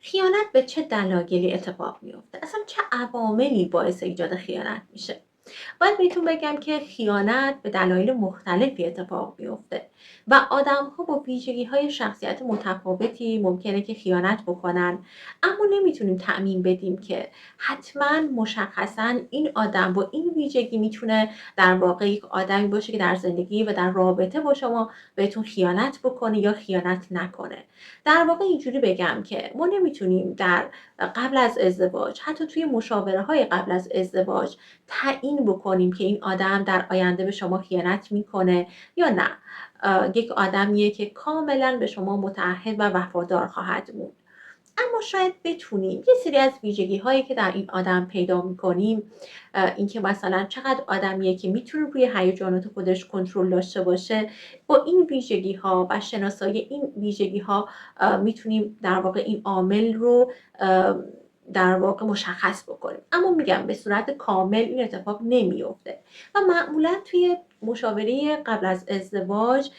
خیانت به چه دلایلی اتفاق میفته؟ اصلا چه عواملی باعث ایجاد خیانت میشه؟ باید بهتون بگم که خیانت به دلایل مختلفی اتفاق میفته و آدم‌ها با ویژگی‌های شخصیت متفاوتی ممکنه که خیانت بکنن، اما نمیتونیم تعمیم بدیم که حتما مشخصا این آدم با این ویژگی میتونه در واقع یک آدمی باشه که در زندگی و در رابطه با شما بهتون خیانت بکنه یا خیانت نکنه. در واقع اینجوری بگم که ما نمیتونیم در قبل از ازدواج، حتی توی مشاوره قبل از ازدواج تعیین بکنیم که این آدم در آینده به شما خیانت میکنه یا نه. یک آدمیه که کاملا به شما متعهد و وفادار خواهد موند. اما شاید بتونیم یه سری از ویژگی هایی که در این آدم پیدا میکنیم، اینکه مثلا چقدر آدمیه که میتونه روی هیجانات خودش کنترل داشته باشه، با این ویژگی ها و شناسایی این ویژگی ها میتونیم در واقع این عامل رو در واقع مشخص بکنیم. اما میگم به صورت کامل این اتفاق نمیفته و معمولا توی مشاوره قبل از ازدواج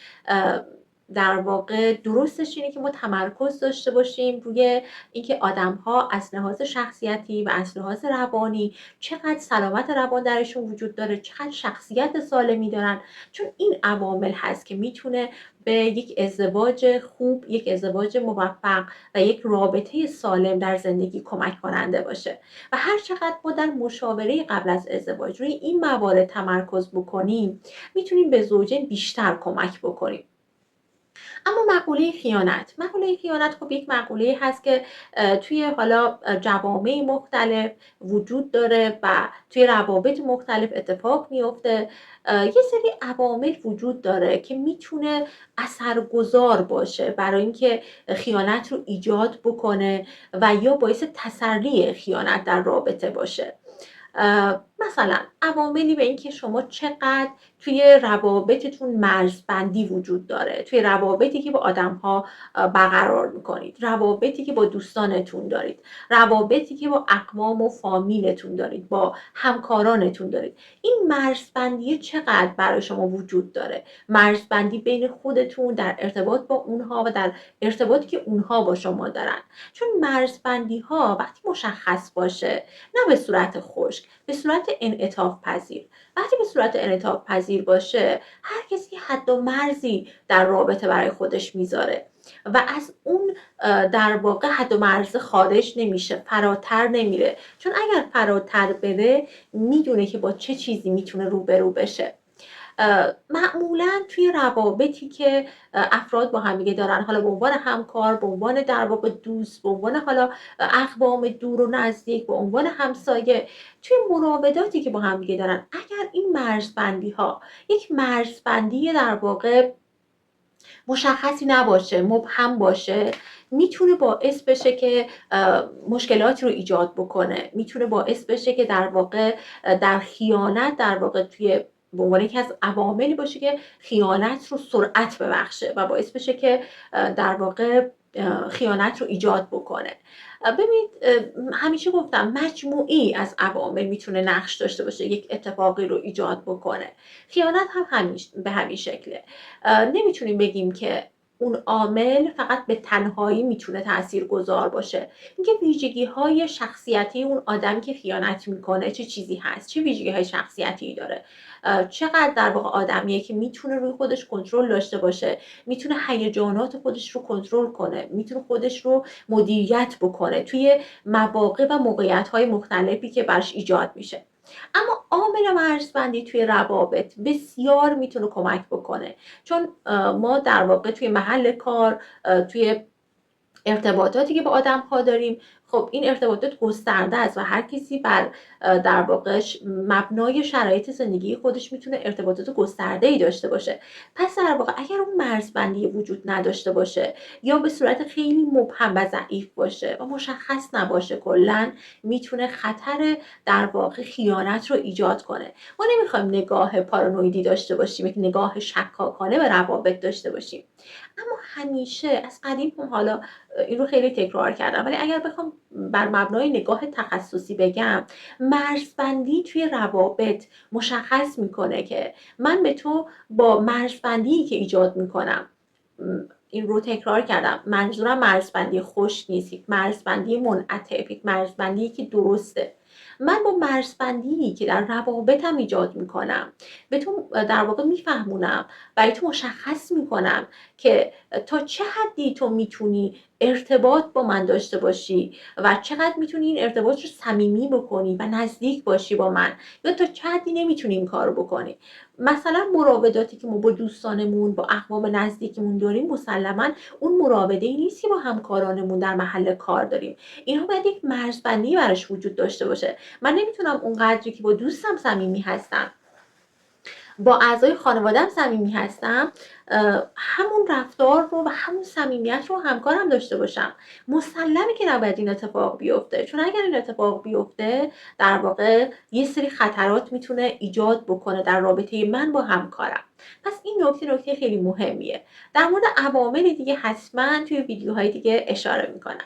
در واقع درستش اینه که ما تمرکز داشته باشیم روی اینکه آدم‌ها از لحاظ شخصیتی و از لحاظ روانی چقدر سلامت روان درشون وجود داره، چقدر شخصیت سالمی دارن، چون این عوامل هست که میتونه به یک ازدواج خوب، یک ازدواج موفق و یک رابطه سالم در زندگی کمک کننده باشه. و هر چقدر ما در مشاوره قبل از ازدواج روی این موارد تمرکز بکنیم، میتونیم به زوجین بیشتر کمک بکنیم. اما مقوله خیانت خب یک مقوله هست که توی حالا جوامع مختلف وجود داره و توی روابط مختلف اتفاق میفته. یه سری عوامل وجود داره که میتونه اثرگذار باشه برای اینکه خیانت رو ایجاد بکنه و یا باعث تسری خیانت در رابطه باشه. مثلا عواملی به این که شما چقدر توی روابطتون مرزبندی وجود داره، توی روابطی که با آدم‌ها برقرار میکنید، روابطی که با دوستانتون دارید، روابطی که با اقوام و فامیلتون دارید، با همکارانتون دارید. این مرزبندی چقدر برای شما وجود داره؟ مرزبندی بین خودتون در ارتباط با اونها و در ارتباطی که اونها با شما دارن. چون مرزبندی ها وقتی مشخص باشه، نه به صورت خشک، به صورت انعطاف پذیر. وقتی به صورت انعطاف پذیر باشه، هر کسی حد و مرزی در رابطه برای خودش میذاره و از اون در واقع حد و مرز خارج نمیشه، فراتر نمیره، چون اگر فراتر بره میدونه که با چه چیزی میتونه روبرو بشه. معمولا توی روابطی که افراد با همدیگه دارن، حالا به عنوان همکار، به عنوان در واقع دوست، به عنوان حالا اقوام دور و نزدیک، به عنوان همسایه، توی مراوداتی که با همدیگه دارن، اگر این مرزبندی ها یک مرزبندی در واقع مشخصی نباشه، مبهم باشه، میتونه باعث بشه که مشکلاتی رو ایجاد بکنه، میتونه باعث بشه که در واقع در خیانت در واقع توی به عنوان یکی از عواملی باشه که خیانت رو سرعت ببخشه و باعث بشه که در واقع خیانت رو ایجاد بکنه. ببینید، همیشه گفتم مجموعی از عوامل میتونه نقش داشته باشه یک اتفاقی رو ایجاد بکنه. خیانت هم به همین شکله. نمیتونیم بگیم که اون عامل فقط به تنهایی میتونه تاثیرگذار باشه. اینکه ویژگی های شخصیتی اون آدمی که خیانت میکنه چه چیزی هست، چه ویژگی های شخصیتی داره، چقدر در واقع آدمیه که میتونه روی خودش کنترل داشته باشه، میتونه هیجانات خودش رو کنترل کنه، میتونه خودش رو مدیریت بکنه توی مواقع و موقعیت‌های مختلفی که براش ایجاد میشه. اما عامل مرزبندی توی روابط بسیار میتونه کمک بکنه، چون ما در واقع توی محل کار، توی ارتباطاتی که با آدم‌ها داریم، خب این ارتباطات گسترده است و هر کسی بر در واقع مبنای شرایط زندگی خودش میتونه ارتباطات گسترده‌ای داشته باشه. پس در واقع اگر اون مرزبندی وجود نداشته باشه یا به صورت خیلی مبهم و ضعیف باشه و مشخص نباشه، کلاً میتونه خطر در واقع خیانت رو ایجاد کنه. ما نمیخوایم نگاه پارانویدی داشته باشیم، یک نگاه شکاکانه به روابط داشته باشیم. اما همیشه از قدیم هم، حالا این رو خیلی تکرار کردم، ولی اگر بخوام بر مبنای نگاه تخصصی بگم، مرزبندی توی روابط مشخص میکنه که من به تو با مرزبندی که ایجاد میکنم این رو تکرار کردم، منظورم مرزبندی خشک نیست، یک مرزبندی منعطف، یک مرزبندی که درسته. من با مرزبندی که در روابطم ایجاد میکنم به تو در واقع میفهمونم، برای تو مشخص میکنم که تا چه حدی تو میتونی ارتباط با من داشته باشی و چقدر میتونی این ارتباط رو صمیمی بکنی و نزدیک باشی با من، یا تا چه حدی نمیتونی این کار بکنی. مثلا مراوداتی که ما با دوستانمون، با اقوام نزدیکمون داریم، مسلما اون مراوده ای نیست که با همکارانمون در محل کار داریم. اینها باید یک مرزبندی براش وجود داشته باشه. من نمیتونم اون قدری که با دوستم صمیمی هستم، با اعضای خانواده‌ام صمیمی هستم، همون رفتار رو و همون صمیمیت رو همکارم داشته باشم. مسلمه که نباید این اتفاق بیفته، چون اگر این اتفاق بیفته در واقع یه سری خطرات میتونه ایجاد بکنه در رابطه من با همکارم. پس این نکته خیلی مهمیه. در مورد عوامل دیگه حتما توی ویدیوهای دیگه اشاره میکنم.